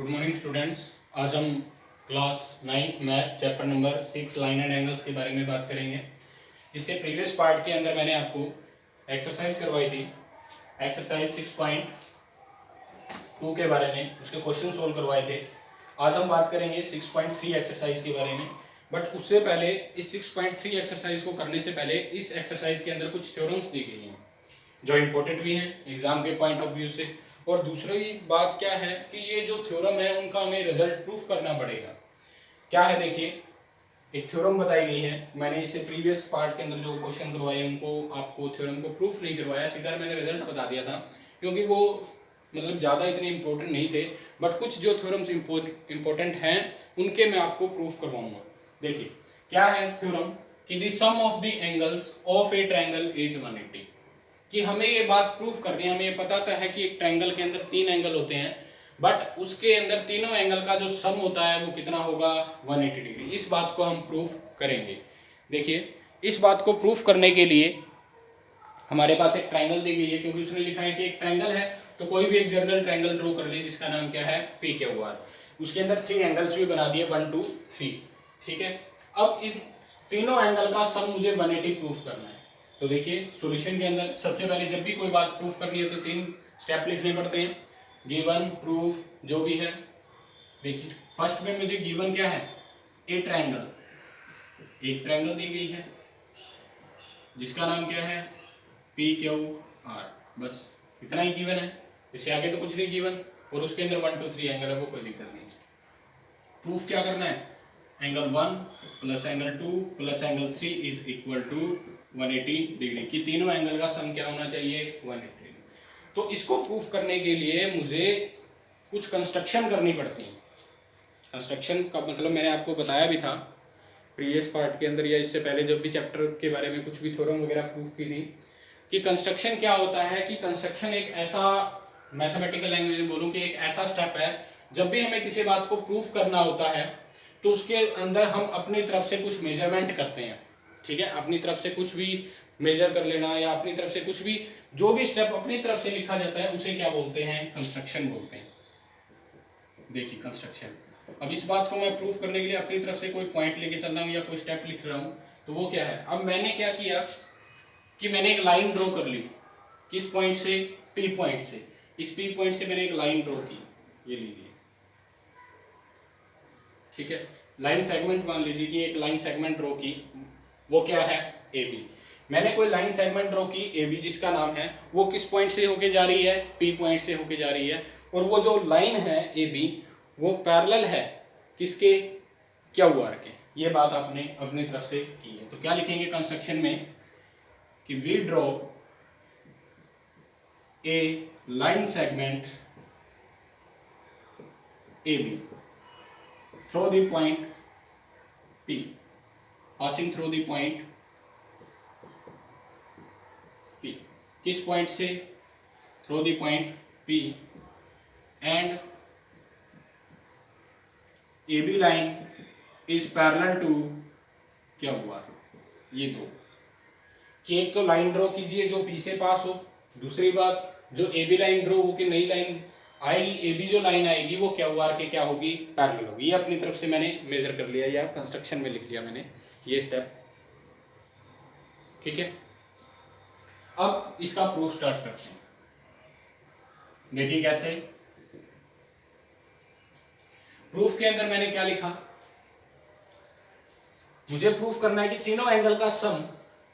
Good morning students. आज हम class 9th math chapter number 6 line and angles के बारे में बात करेंगे। इससे प्रीवियस पार्ट के अंदर मैंने आपको एक्सरसाइज करवाई थी, एक्सरसाइज 6.2 के बारे में, उसके क्वेश्चन सोल्व करवाए थे। आज हम बात करेंगे 6.3 एक्सरसाइज के बारे में। बट उससे पहले इस 6.3 एक्सरसाइज को करने से पहले इस एक्सरसाइज के अंदर कुछ थ्योरम्स दी गई हैं जो इम्पोर्टेंट भी हैं एग्जाम के पॉइंट ऑफ व्यू से। और दूसरी बात क्या है कि ये जो थ्योरम है उनका हमें रिजल्ट प्रूफ करना पड़ेगा। क्या है देखिए, एक थ्योरम बताई गई है। मैंने इससे प्रीवियस पार्ट के अंदर जो क्वेश्चन करवाए उनको आपको थ्योरम को प्रूफ नहीं करवाया, सीधा मैंने रिजल्ट बता दिया था, क्योंकि वो मतलब ज़्यादा इतने इंपॉर्टेंट नहीं थे। बट कुछ जो थ्योरम्स इंपॉर्टेंट हैं उनके मैं आपको प्रूफ करवाऊंगा। देखिए क्या है थ्योरम कि the sum of the angles of a triangle is 180। कि हमें ये बात प्रूफ करनी है। हमें ये पता तो है कि एक ट्रायंगल के अंदर 3 एंगल होते हैं, बट उसके अंदर तीनों एंगल का जो सम होता है वो कितना होगा, 180 डिग्री। इस बात को हम प्रूफ करेंगे। देखिए इस बात को प्रूफ करने के लिए हमारे पास एक ट्रायंगल दी गई है, क्योंकि उसने लिखा है कि एक ट्रायंगल है, तो कोई भी एक जनरल ट्रायंगल ड्रॉ कर लीजिए जिसका नाम क्या है, पी क्यू आर। उसके अंदर 3 एंगल्स भी बना दिए, 1 2 3। ठीक है, अब इन तीनों एंगल का सम मुझे 180 प्रूफ करना है। तो देखिए सॉल्यूशन के अंदर सबसे पहले जब भी कोई बात प्रूफ करनी है तो 3 स्टेप लिखने पड़ते हैं, गिवन, प्रूफ, जो भी है। देखिए फर्स्ट में मुझे गिवन क्या है, ए ट्रायंगल, एक ट्रायंगल दी गई है जिसका नाम क्या है, पी क्यू आर। बस इतना ही गिवन है, इससे आगे तो कुछ नहीं गिवन। और उसके अंदर 1 2 3 एंगल है, वो कोई दिक्कत नहीं। प्रूफ क्या करना है, angle 1 plus angle 2 plus angle 3 is equal to 180 degree. की तीनों एंगल का सम क्या होना चाहिए, 180 डिग्री। तो इसको प्रूफ करने के लिए मुझे कुछ कंस्ट्रक्शन करनी पड़ती है। कंस्ट्रक्शन का मतलब मैंने आपको बताया भी था प्रीवियस पार्ट के अंदर, या इससे पहले जब भी चैप्टर के बारे में कुछ भी थ्योरम वगैरह प्रूफ की थी, कि कंस्ट्रक्शन क्या होता है। कि कंस्ट्रक्शन एक ऐसा मैथमेटिकल लैंग्वेज में बोलूँ कि एक ऐसा स्टेप है, जब भी हमें किसी बात को प्रूफ करना होता है तो उसके अंदर हम अपनी तरफ से कुछ मेजरमेंट करते हैं। ठीक है, अपनी तरफ से कुछ भी मेजर कर लेना, या अपनी तरफ से कुछ भी, जो भी स्टेप अपनी तरफ से लिखा जाता है उसे क्या बोलते हैं, कंस्ट्रक्शन बोलते हैं। देखिए कंस्ट्रक्शन। अब इस बात को मैं प्रूफ करने के लिए अपनी तरफ से कोई पॉइंट लेके चल रहा हूँ या कोई स्टेप लिख रहा हूँ, तो वो क्या है। अब मैंने क्या किया कि मैंने एक लाइन ड्रॉ कर ली, किस पॉइंट से, पी पॉइंट से। इस पी पॉइंट से मैंने एक लाइन ड्रॉ की, ये लीजिए। ठीक है, लाइन सेगमेंट मान लीजिए कि एक लाइन सेगमेंट ड्रॉ की, वो क्या है, ए बी। मैंने कोई लाइन सेगमेंट ड्रॉ की ए बी जिसका नाम है, वो किस पॉइंट से होके जा रही है, पी पॉइंट से होके जा रही है। और वो जो लाइन है ए बी वो पैरेलल है किसके, क्यू आर के। ये बात आपने अपनी तरफ से की है। तो क्या लिखेंगे कंस्ट्रक्शन में कि we draw a line segment A B through the point P, passing through the point P। किस पॉइंट से, through the point P, and AB line is parallel to क्या हुआ, ये दो। कि एक तो लाइन ड्रॉ कीजिए जो P से पास हो, दूसरी बात जो AB लाइन ड्रॉ होकर नई लाइन आएगी, ए बी जो लाइन आएगी वो क्यू आर के क्या होगी, पैरेलल होगी। ये अपनी तरफ से मैंने मेजर कर लिया, या कंस्ट्रक्शन में लिख लिया मैंने ये स्टेप। ठीक है, अब इसका प्रूफ स्टार्ट करते हैं। देखिए कैसे। प्रूफ के अंदर मैंने क्या लिखा, मुझे प्रूफ करना है कि तीनों एंगल का सम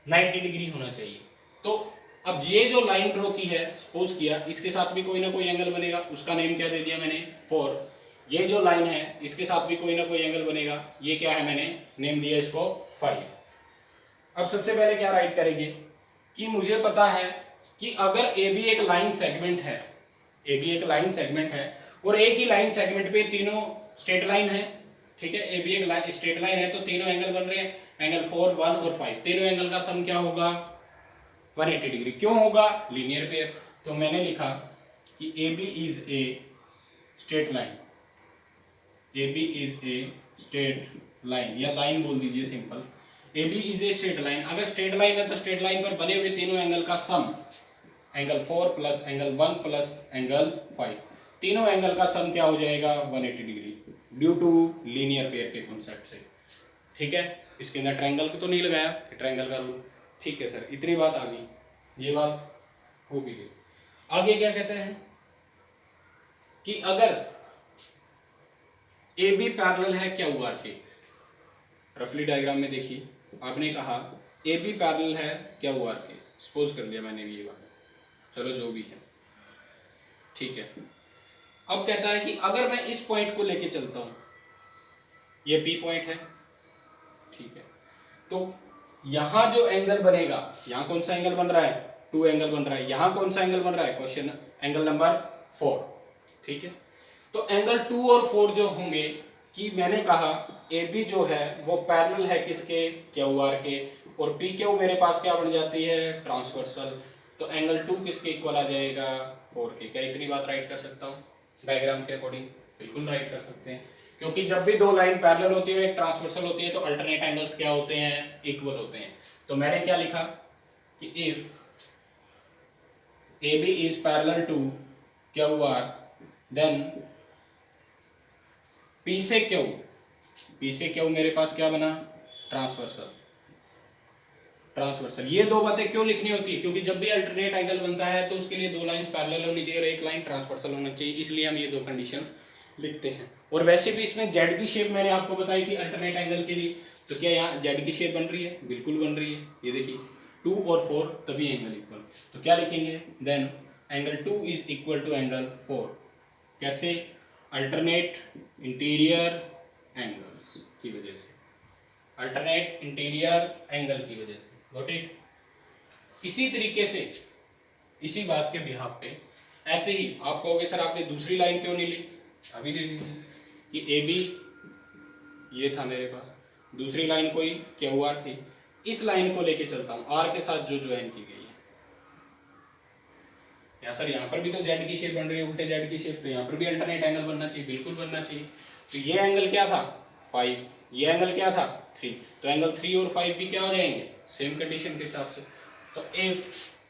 90 डिग्री होना चाहिए। तो अब ये जो लाइन ड्रॉ की है, सपोज किया इसके साथ भी कोई ना कोई एंगल बनेगा, उसका नेम क्या दे दिया मैंने, 4। ये जो लाइन है इसके साथ भी कोई ना कोई एंगल बनेगा, ये क्या है, मैंने नेम दिया इसको 5। अब सबसे पहले क्या राइट करेंगे कि मुझे पता है कि अगर ए बी एक लाइन सेगमेंट है, ए बी एक लाइन सेगमेंट है और एक ही लाइन सेगमेंट पे तीनों स्ट्रेट लाइन है। ठीक है, ए बी एक स्ट्रेट लाइन है तो तीनों एंगल बन रहे हैं, एंगल 4 1 और 5। तीनों एंगल का सम क्या होगा, 180 डिग्री। क्यों होगा, लीनियर पेयर। तो मैंने लिखा कि A B is a straight line, A B is a straight line, या लाइन बोल दीजिए simple. A B is a straight line. अगर स्ट्रेट लाइन है तो स्ट्रेट लाइन पर बने हुए तीनों एंगल का sum, angle 4 plus angle 1 plus angle 5। तीनों एंगल का सम क्या हो जाएगा 180 degree, due to linear pair के कॉन्सेप्ट से। ठीक है, इसके अंदर ट्रायंगल को तो नहीं लगाया, ट्रायंगल का रूल। ठीक है सर, इतनी बात आ गई, ये बात हो भी गई। आगे क्या कहते हैं कि अगर ए बी पैरेलल है क्यू आर के, रफली डायग्राम में देखिए, आपने कहा ए बी पैरेलल है क्यू आर के, सपोज कर लिया मैंने भी ये बात, चलो जो भी है, ठीक है। अब कहता है कि अगर मैं इस पॉइंट को लेके चलता हूं, ये पी पॉइंट है, ठीक है, तो यहां जो एंगल बनेगा, यहां कौन सा एंगल बन रहा है, 2 एंगल बन रहा है, यहां कौन सा एंगल बन रहा है, क्वेश्चन एंगल नंबर 4, ठीक है। तो एंगल 2 और 4 जो होंगे, कि मैंने कहा ए बी जो है वो पैरेलल है किसके, क्यू आर के, और पी क्यू मेरे पास क्या बन जाती है, ट्रांसवर्सल। तो एंगल 2 किसके इक्वल आ जाएगा, 4 के। क्या इतनी बात राइट कर सकता हूँ डायग्राम के अकॉर्डिंग? बिल्कुल राइट कर सकते हैं, क्योंकि जब भी दो लाइन पैरेलल होती है और एक ट्रांसवर्सल होती है तो अल्टरनेट एंगल्स क्या होते हैं, इक्वल होते हैं। तो मैंने क्या लिखा कि if A B is parallel to Q R, then P से क्यू मेरे पास क्या बना, ट्रांसवर्सल। ट्रांसवर्सल, ये दो बातें क्यों लिखनी होती है, क्योंकि जब भी अल्टरनेट एंगल बनता है तो उसके लिए दो लाइंस पैरेलल होनी चाहिए और एक लाइन ट्रांसवर्सल होना चाहिए, इसलिए हम ये दो कंडीशन लिखते हैं। और वैसे भी इसमें जेड की शेप मैंने आपको बताई थी अल्टरनेट एंगल के लिए, तो क्या यहाँ जेड की शेप बन रही है, बिल्कुल बन रही है। ये देखिए 2 और 4 तभी एंगल इक्वल, तो क्या लिखेंगे, then angle 2 is equal to angle 4। कैसे, अल्टरनेट इंटीरियर एंगल्स की वजह से, अल्टरनेट इंटीरियर एंगल की वजह से, गॉट इट। इसी तरीके से, इसी बात के बिहाफ पे, ऐसे ही आप कहोगे सर आपने दूसरी लाइन क्यों नहीं ली, अभी ले लीजिए कि ए बी ये था मेरे पास, दूसरी लाइन कोई क्यू आर थी, इस लाइन को लेके चलता हूं आर के साथ जो ज्वाइन की गई है। या सर यहाँ पर भी तो जेड की शेप बन रही है, उल्टे जेड की शेप, तो यहाँ पर भी अल्टरनेट एंगल बनना चाहिए, बिल्कुल बनना चाहिए। तो ये एंगल क्या था 5, ये एंगल क्या था 3, तो एंगल 3 और 5 भी क्या हो जाएंगे, सेम कंडीशन के हिसाब से। तो इफ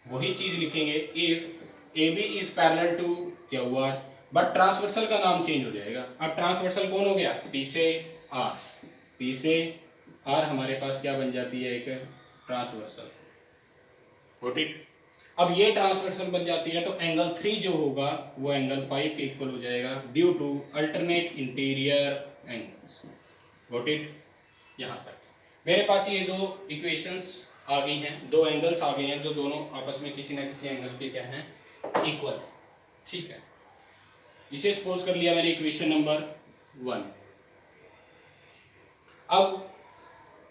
वही चीज लिखेंगे, if A B is parallel to Q R, but transversal का नाम चेंज हो जाएगा। अब ट्रांसवर्सल कौन हो गया, पी से आर, पी से आर हमारे पास क्या बन जाती है, एक ट्रांसवर्सल, गॉट इट। अब ये ट्रांसवर्सल बन जाती है तो एंगल 3 जो होगा वो एंगल 5 के इक्वल हो जाएगा, due to alternate interior angles, got it. यहाँ पर मेरे पास ये दो इक्वेशंस आ गई हैं, दो एंगल्स आ गए हैं जो दोनों आपस में किसी ना किसी एंगल के क्या हैं, इक्वल, ठीक है। इसे सपोज कर लिया मैंने इक्वेशन नंबर 1। अब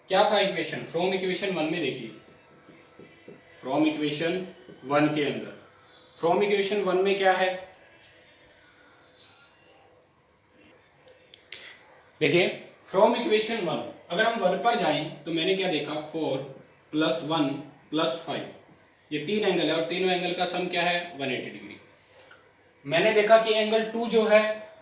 क्या था इक्वेशन, फ्रॉम इक्वेशन 1 में देखिए, फ्रॉम इक्वेशन 1 के अंदर, फ्रॉम इक्वेशन 1 में क्या है, देखिए फ्रॉम इक्वेशन 1 अगर हम 1 पर जाएं तो मैंने क्या देखा, 4 + 1 + 5, ये 3 एंगल है और तीनों एंगल का सम क्या है 180 डिग्री। मैंने देखा कि एंगल 2 जो है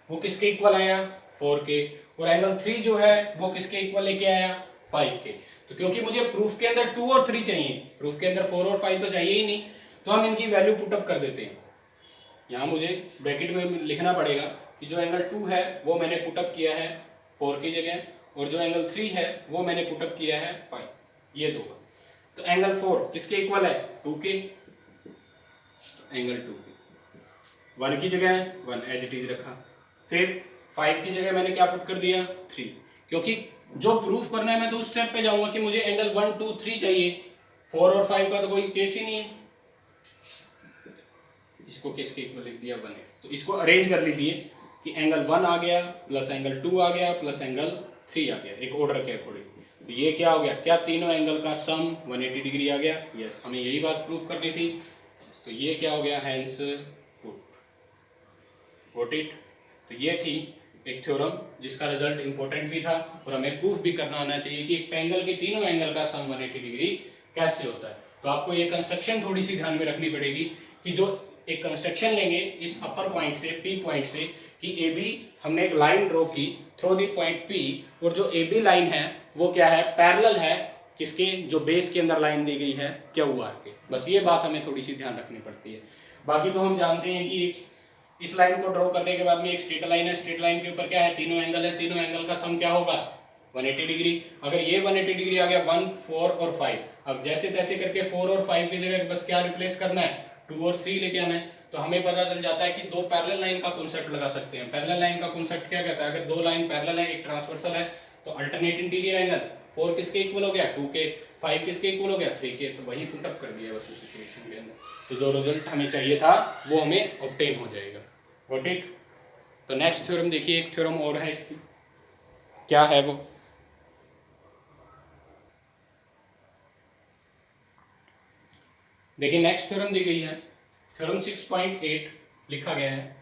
वो किसके इक्वल आया, 4 के, और एंगल 3 जो है वो किसके इक्वल लेके आया, 5 के। तो क्योंकि मुझे प्रूफ के अंदर 2 और 3 चाहिए, प्रूफ के अंदर 4 और 5 तो चाहिए ही नहीं, तो हम इनकी वैल्यू पुटअप कर देते हैं। यहाँ मुझे ब्रैकेट में लिखना पड़ेगा कि जो एंगल 2 है वो मैंने पुटअप किया है 4 की जगह, और जो एंगल 3 है वो मैंने पुटअप किया है 5, ये दो। तो एंगल 4 किसके इक्वल है, 2 के, एंगल 2 के, 1 की जगह 1 एज इट इज रखा, फिर 5 की जगह मैंने क्या पुट कर दिया 3, क्योंकि जो प्रूफ करना है मैं तो उस स्टेप पे जाऊंगा कि मुझे एंगल 1 2 3 चाहिए, 4 और 5 का तो कोई केस ही नहीं है, इसको किसके इक्वल लिख दिया 1 है। तो इसको अरेंज कर लीजिए कि एंगल 1 आ गया प्लस एंगल 2 आ गया प्लस एंगल 3 आ गया, एक ऑर्डर के अकॉर्डिंग। तो ये क्या हो गया, क्या तीनों एंगल का सम 180 डिग्री आ गया, यस, हमें यही बात प्रूफ करनी थी। तो ये क्या हो गया, हैंस गॉट इट। तो ये थी एक थ्योरम जिसका रिजल्ट इंपॉर्टेंट भी था और हमें प्रूफ भी करना आना चाहिए कि एक ट्रायंगल के तीनों एंगल का सम 180 डिग्री कैसे होता है। तो आपको ये कंस्ट्रक्शन थोड़ी सी ध्यान में रखनी पड़ेगी कि जो एक कंस्ट्रक्शन लेंगे इस अपर पॉइंट से, पी पॉइंट से, कि ए बी हमने एक लाइन ड्रॉ की थ्रू दी पॉइंट पी, और जो ए बी लाइन है वो क्या है, पैरेलल है किसके, जो बेस के अंदर लाइन दी गई है क्यू आर के। बस ये बात हमें थोड़ी सी ध्यान रखनी पड़ती है। बाकी तो हम जानते हैं कि इस लाइन को ड्रॉ करने के बाद में एक स्ट्रेट लाइन है, स्ट्रेट लाइन के ऊपर क्या है, तीनों एंगल है, तीनों एंगल का सम क्या होगा 180 डिग्री। अगर ये 180 डिग्री आ गया 1, 4 और 5, अब जैसे तैसे करके 4 और 5 की जगह बस क्या रिप्लेस करना है, 2 और 3 लेके आना है। तो हमें पता चल जाता है कि दो पैरेलल लाइन का कॉन्सेप्ट लगा सकते हैं। पैरेलल लाइन का कॉन्सेप्ट क्या कहता है, अगर दो लाइन पैरेलल है, एक ट्रांसवर्सल है, तो अल्टरनेट इंटीरियर एंगल 4 किसके इक्वल हो गया 2 के, 5 किसके इक्वल हो गया 3 के, तो वही पुटअप कर दिया बस उस इक्वेशन के अंदर। तो जो रिजल्ट हमें चाहिए था वो हमें ऑब्टेन हो जाएगा। Got it. तो नेक्स्ट थ्योरम देखिए, एक थ्योरम और है इसकी, क्या है वो, देखिए नेक्स्ट थ्योरम दी गई है, थ्योरम 6.8 लिखा गया है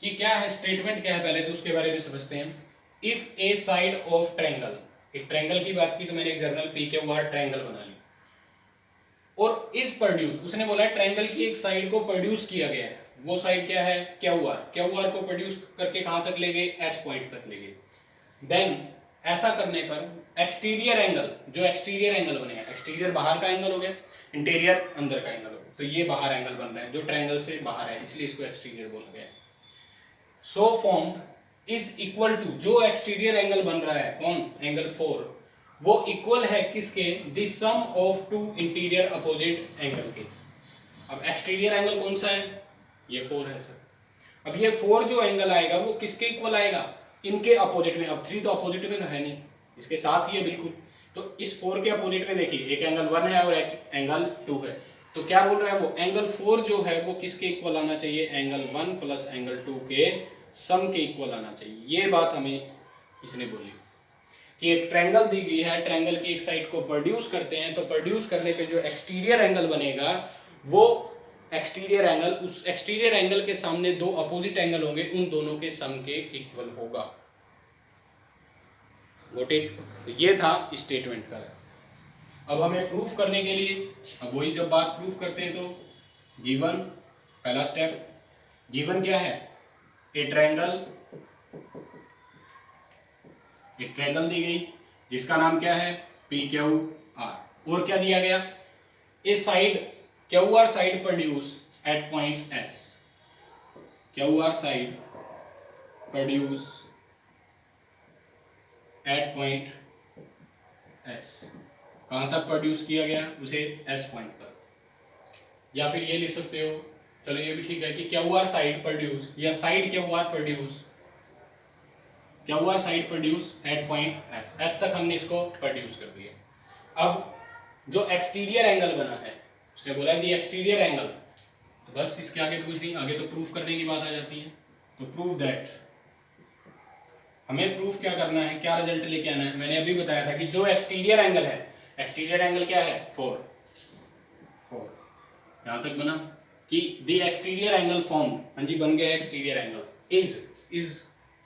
कि क्या है, स्टेटमेंट क्या है पहले तो उसके बारे में समझते हैं। If A side of triangle, एक ट्रायंगल की बात की तो मैंने एक जर्नल पी के वार ट्रायंगल बना ली, और इज प्रोड्यूस, उसने बोला है ट्रायंगल की एक साइड को प्रोड्यूस किया गया है, वो साइड क्या है क्यू आर, क्यू आर को प्रोड्यूस करके कहां तक ले गए, एस पॉइंट तक ले गए। देन ऐसा करने पर एक्सटीरियर एंगल, जो एक्सटीरियर एंगल बनेगा, एक्सटीरियर बाहर का एंगल हो गया, इंटीरियर अंदर का एंगल हो गया, तो ये बाहर एंगल बन रहा है जो ट्रायंगल से बाहर है, इसलिए इसको एक्सटीरियर बोला गया है। So formed is equal to, जो एक्सटीरियर एंगल बन रहा है कौन, एंगल 4, वो इक्वल है किसके, the sum of two interior opposite angle के। अब एक्सटीरियर एंगल कौन सा है, ये 4 है सर। अब ये 4 जो एंगल आएगा वो किसके इक्वल आएगा, इनके अपोजिट में। अब 3 तो अपोजिट में है नहीं, इसके साथ ही है बिल्कुल, तो इस 4 के अपोजिट में देखिए एक एंगल 1 है और एक एंगल 2 है, तो क्या बोल रहा है वो, एंगल 4 जो है वो किसके इक्वल आना चाहिए, एंगल 1 प्लस एंगल 2 के सम के इक्वल आना चाहिए। ये बात हमें इसने बोली कि एक ट्रायंगल दी गई है, ट्रायंगल की एक साइड को प्रोड्यूस करते हैं, तो प्रोड्यूस करने पे जो एक्सटीरियर एंगल बनेगा वो एक्सटीरियर एंगल, उस एक्सटीरियर एंगल के सामने दो अपोजिट एंगल होंगे, उन दोनों के सम के इक्वल होगा। Got it. तो ये था स्टेटमेंट का। अब हमें प्रूफ करने के लिए, अब वही जब बात प्रूफ करते हैं तो गिवन, पहला स्टेप, गिवन क्या है, एक ट्रायंगल दी गई जिसका नाम क्या है पी क्यू आर, और क्या दिया गया, a side Q R side produce at point S, Q R side produce at point S, कहां तक प्रोड्यूस किया गया, उसे एस पॉइंट तक, या फिर ये लिख सकते हो, चलो ये भी ठीक है कि क्यू आर साइड प्रोड्यूस, या side Q are produce, Q R side produce at point S, S तक हमने इसको प्रोड्यूस कर दिया। अब जो एक्सटीरियर एंगल बना है, उसने बोला दी एक्सटीरियर एंगल, तो बस इसके आगे कुछ नहीं, आगे तो प्रूफ करने की बात आ जाती है। तो प्रूफ दैट, हमें प्रूफ क्या करना है, क्या रिजल्ट लेके आना है, मैंने अभी बताया था कि जो एक्सटीरियर एंगल है, एक्सटीरियर एंगल क्या है 4, यहां तक बना कि द एक्सटीरियर एंगल फॉर्म, हाँ जी बन गया एक्सटीरियर एंगल, इज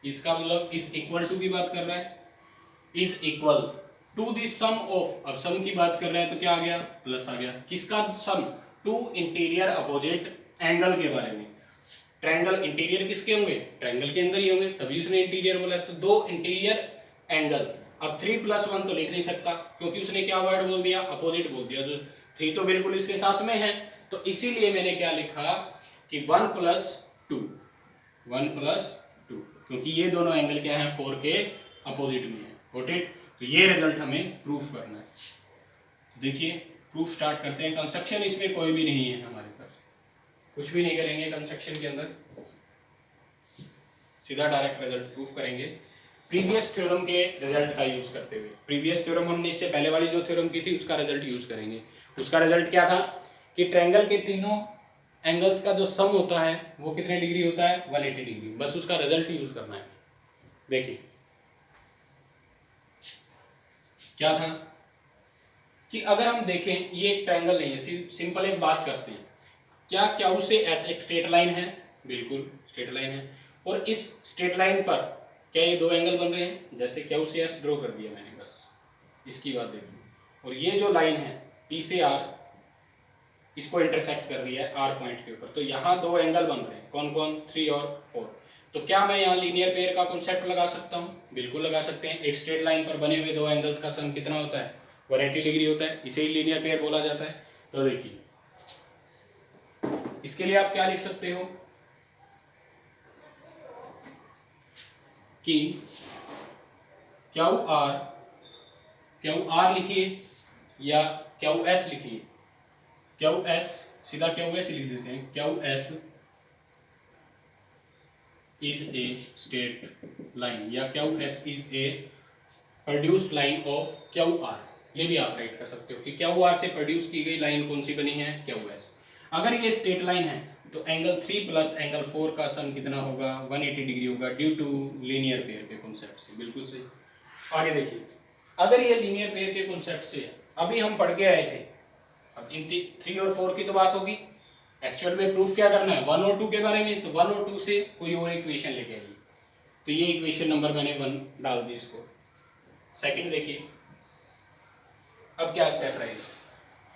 इसका मतलब इज इक्वल टू की बात कर रहा है, is equal to the sum of, अब सम की बात कर रहा है तो क्या आ गया प्लस आ गया, किसका सम, टू इंटीरियर अपोजिट एंगल के बारे में। ट्रायंगल इंटीरियर किसके होंगे, ट्रायंगल के अंदर ही होंगे, तभी उसने इंटीरियर बोला, तो दो इंटीरियर एंगल। अब 3 + 1 तो लिख नहीं सकता क्योंकि उसने क्या वर्ड बोल दिया, अपोजिट बोल दिया, जो 3 तो बिल्कुल इसके साथ में है, तो इसीलिए मैंने क्या लिखा कि 1 + 2, 1 + 2, क्योंकि ये दोनों एंगल क्या है 4 के अपोजिट में है। Got it. तो ये रिजल्ट हमें प्रूफ करना है। देखिए प्रूफ स्टार्ट करते हैं। कंस्ट्रक्शन इसमें कोई भी नहीं है हमारे पास, कुछ भी नहीं करेंगे कंस्ट्रक्शन के अंदर, सीधा डायरेक्ट रिजल्ट प्रूफ करेंगे प्रीवियस थ्योरम के रिजल्ट का यूज करते हुए। प्रीवियस थ्योरम हमने इससे पहले वाली जो थ्योरम की थी उसका रिजल्ट यूज करेंगे। उसका रिजल्ट क्या था कि ट्रायंगल के तीनों एंगल्स का जो सम होता है वो कितने डिग्री होता है 180 डिग्री, बस उसका रिजल्ट यूज करना है। देखिए क्या था कि अगर हम देखें ये एक ट्रायंगल नहीं है, सिंपल एक बात करते हैं, क्या क्यू से एस एक स्ट्रेट लाइन है, बिल्कुल स्ट्रेट लाइन है, और इस स्ट्रेट लाइन पर क्या ये दो एंगल बन रहे हैं, जैसे क्यू से एस ड्रॉ कर दिया मैंने, बस इसकी बात देखिए, और ये जो लाइन है पी से आर इसको इंटरसेक्ट कर रही है आर पॉइंट के ऊपर, तो यहाँ दो एंगल बन रहे हैं, कौन कौन 3 और 4। तो क्या मैं यहाँ लीनियर पेयर का कॉन्सेप्ट लगा सकता हूँ, बिल्कुल लगा सकते हैं। एक स्ट्रेट लाइन पर बने हुए दो एंगल्स का सम कितना होता है 180 डिग्री होता है, इसे ही लीनियर पेयर बोला जाता है। तो देखिए इसके लिए आप क्या लिख सकते हो, कि क्यू आर लिखिए या क्यू एस लिखिए। क्यू एस, सीधा क्यू एस लिख देते हैं। Q S is a straight line या Q S is a produced line of Q R. ये भी आप राइट कर सकते हो कि क्यू आर से प्रोड्यूस की गई लाइन कौन सी बनी है, क्यू एस। अगर ये स्ट्रेट लाइन है तो एंगल 3 प्लस एंगल 4 का सम कितना होगा, 180 डिग्री होगा, ड्यू टू लीनियर पेयर के कॉन्सेप्ट से। बिल्कुल सही। आगे देखिए, अगर ये लीनियर पेयर के कॉन्सेप्ट से अभी हम पढ़ के आए थे, अब इन 3 और 4 की तो बात होगी, एक्चुअल में प्रूफ क्या करना है 1 और 2 के बारे में, तो 1 और 2 से कोई और इक्वेशन लेके आइए। तो ये इक्वेशन नंबर मैंने 1 डाल दी इसको। सेकंड देखिए, अब क्या स्टेप रहेगा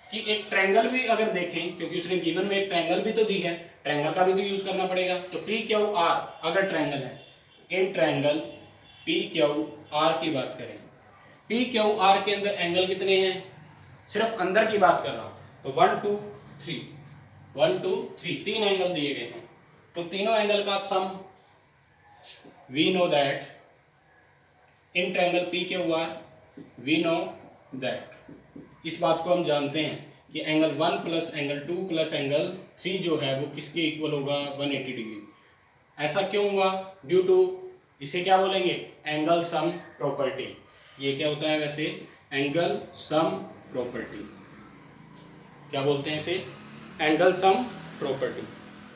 कि एक ट्रायंगल भी अगर देखें, क्योंकि उसने गिवन में एक ट्रायंगल भी तो दी है, ट्रायंगल का भी तो यूज करना पड़ेगा। तो पी क्यू आर अगर ट्रायंगल है, इन ट्रायंगल पी क्यू आर की बात करें, पी क्यू आर के अंदर एंगल कितने हैं, सिर्फ अंदर की बात कर रहा हूं, तो 1 2 3 1 2 3 तीन एंगल दिए गए हैं। तो तीनों एंगल का sum we know that in triangle P Q R, we know that, इस बात को हम जानते हैं कि angle 1 plus angle 2 plus angle 3 जो है वो किसके इक्वल होगा, 180 डिग्री। ऐसा क्यों हुआ, ड्यू टू, इसे क्या बोलेंगे, एंगल सम प्रॉपर्टी। ये क्या होता है वैसे, एंगल सम प्रॉपर्टी। क्या बोलते हैं इसे, एंगल सम प्रॉपर्टी,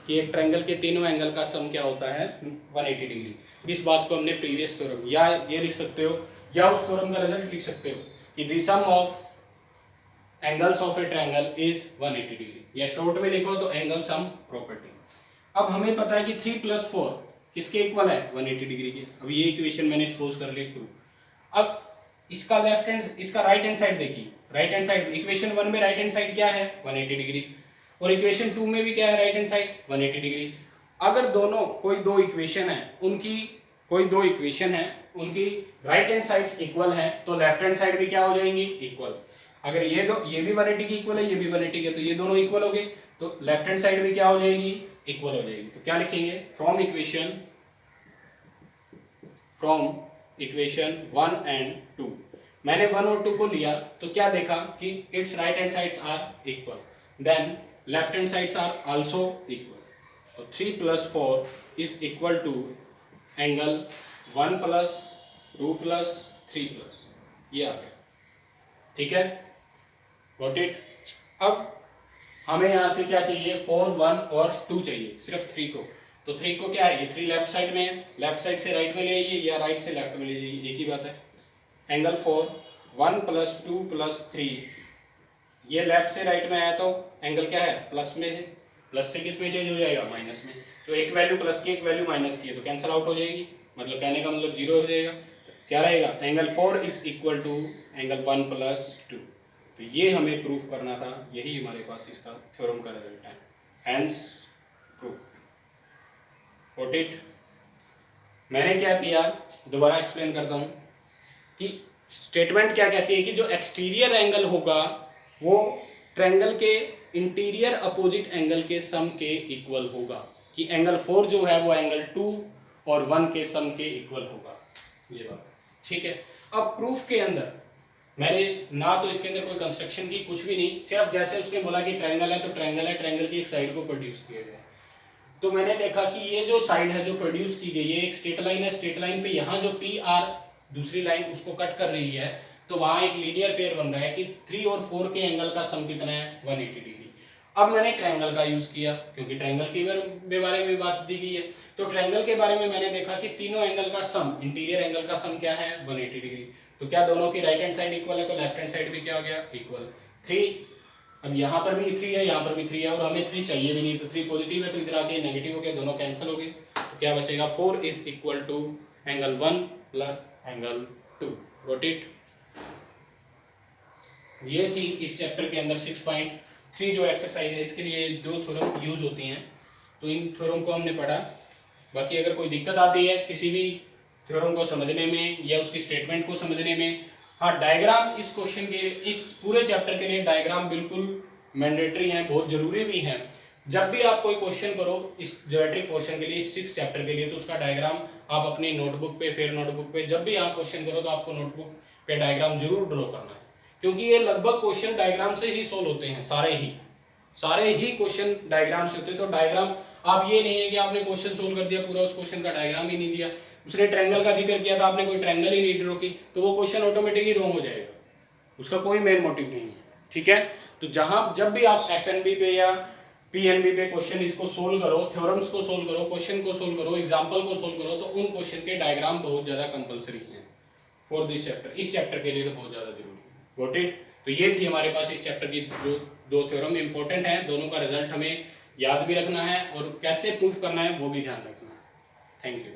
कि एक ट्रायंगल के तीनों एंगल का सम क्या होता है, 180 डिग्री। इस बात को हमने प्रीवियस थ्योरम, या ये लिख सकते हो या उस थ्योरम का रिजल्ट लिख सकते हो कि the sum of angles of a triangle is 180 degree, या शॉर्ट में लिखो तो एंगल सम प्रॉपर्टी। अब हमें पता है कि 3 प्लस 4 किसके इक्वल है, 180 डिग्री के। अब ये इक्वेशन मैंने सपोज कर ली 2। अब इसका लेफ्ट हैंड, इसका राइट हैंड साइड देखिए, राइट हैंड साइड इक्वेशन 1 में राइट हैंड साइड क्या है, 180 डिग्री, और इक्वेशन 2 में भी क्या है, राइट हैंड साइड 180 डिग्री। अगर दोनों कोई दो इक्वेशन है, उनकी कोई दो इक्वेशन है, उनकी राइट हैंड साइड्स इक्वल है, तो लेफ्ट हैंड साइड भी क्या हो जाएंगी, इक्वल। अगर ये भी 180 की इक्वल है, ये भी 180 की है, तो ये दोनों इक्वल हो गए, तो लेफ्ट हैंड साइड भी क्या हो जाएगी, इक्वल हो जाएगी। तो क्या लिखेंगे, फ्रॉम इक्वेशन 1 एंड 2, मैंने 1 और 2 को लिया तो क्या देखा कि it's right hand sides are equal, then left hand sides are also equal. तो 3 plus 4 is equal to angle 1 plus 2 plus 3 plus, ये आ गया। ठीक है, गॉट इट। अब हमें यहाँ से क्या चाहिए, 4 1 और 2 चाहिए, सिर्फ 3 को। तो 3 को क्या है, ये 3 लेफ्ट साइड में है, लेफ्ट साइड से राइट में ले आइए या राइट से लेफ्ट में ले जाइए, एक ही बात है। एंगल 4 1 प्लस 2 प्लस 3, ये लेफ्ट से राइट में आया तो एंगल क्या है, प्लस में है, प्लस से किस में चेंज हो जाएगा, माइनस में। तो एक वैल्यू प्लस की, एक वैल्यू माइनस की है, तो कैंसिल आउट हो जाएगी, मतलब कहने का मतलब 0 हो जाएगा। क्या रहेगा, angle 4 is equal to angle 1 plus 2। तो ये हमें प्रूफ करना था, यही हमारे पास इसका थ्योरम का रिजल्ट है, हेंस प्रूफ। Got it. मैंने क्या किया, दोबारा एक्सप्लेन करता हूं कि स्टेटमेंट क्या कहती है कि जो एक्सटीरियर एंगल होगा वो ट्रायंगल के इंटीरियर अपोजिट एंगल के सम के इक्वल होगा, कि एंगल 4 जो है वो एंगल 2 और 1 के सम के इक्वल होगा, ये बात ठीक है। अब प्रूफ के अंदर मैंने ना तो इसके अंदर कोई कंस्ट्रक्शन की, कुछ भी नहीं, सिर्फ जैसे उसने बोला कि ट्रायंगल है तो ट्रायंगल है, ट्रायंगल की एक साइड को प्रोड्यूस किया गया। तो मैंने देखा कि ये जो साइड है जो प्रोड्यूस की गई है, एक स्ट्रेट लाइन है, स्ट्रेट लाइन पे यहाँ जो पी आर दूसरी लाइन उसको कट कर रही है, तो वहां एक लीनियर पेयर बन रहा है कि 3 और 4 के एंगल का सम कितना है, 180 डिग्री। अब मैंने ट्रायंगल का यूज किया, क्योंकि ट्रायंगल के बारे में बात दी गई है, तो ट्रायंगल के बारे में मैंने देखा कि तीनों एंगल का सम, इंटीरियर एंगल का सम क्या है, 180 डिग्री। तो क्या दोनों की राइट हैंड साइड इक्वल है, तो लेफ्ट हैंड साइड भी क्या हो गया, इक्वल। 3, अब यहाँ पर भी 3 है, यहाँ पर भी 3 है, और हमें 3 चाहिए भी नहीं, तो 3 पॉजिटिव है, तो इधर आके नेगेटिव हो गया, दोनों कैंसिल हो गए। तो क्या बचेगा, 4 is equal to angle 1 plus angle 2। Got it. ये थी इस चैप्टर के अंदर 6.3 जो एक्सरसाइज है, इसके लिए 2 थ्योरम यूज होती हैं, तो इन थ्योरम को हमने पढ़ा। बाकी अगर कोई दिक्कत आती है किसी भी थ्योरम को समझने में या उसकी स्टेटमेंट को समझने में, हाँ डायग्राम इस क्वेश्चन के, इस पूरे चैप्टर के लिए डायग्राम बिल्कुल मैंडेटरी है, बहुत जरूरी भी है। जब भी आप कोई क्वेश्चन करो इस ज्योमेट्रिक पोर्शन के लिए, इस 6 चैप्टर के लिए, तो उसका डायग्राम आप अपनी नोटबुक पे, फिर नोटबुक पे जब भी आप क्वेश्चन करो तो आपको नोटबुक पे डायग्राम जरूर ड्रॉ करना है, क्योंकि ये लगभग क्वेश्चन डायग्राम से ही सोल्व होते हैं, सारे ही क्वेश्चन डायग्राम से होते हैं। तो डायग्राम, आप ये नहीं है कि आपने क्वेश्चन सोल्व कर दिया पूरा, उस क्वेश्चन का डायग्राम ही नहीं दिया, उसने ट्रायंगल का जिक्र किया था, आपने कोई ट्रायंगल ही नहीं ड्रॉ की, तो वो क्वेश्चन ऑटोमेटिकली रॉन्ग हो जाएगा, उसका कोई मेन मोटिव नहीं है। ठीक है, तो जब भी आप एफएनबी पे या पीएनबी पे क्वेश्चन इसको सोल्व करो, थ्योरम्स को सोल्व करो, क्वेश्चन को सोल्व करो, एग्जांपल को सोल्व करो, तो उन क्वेश्चन के डायग्राम बहुत ज्यादा कंपलसरी हैं फॉर दिस चैप्टर, इस चैप्टर के लिए तो बहुत ज्यादा जरूरी है। Got it? तो ये थी हमारे पास इस चैप्टर की जो दो थ्योरम इंपॉर्टेंट है, दोनों का रिजल्ट हमें याद भी रखना है और कैसे प्रूफ करना है वो भी ध्यान रखना है। Thank you.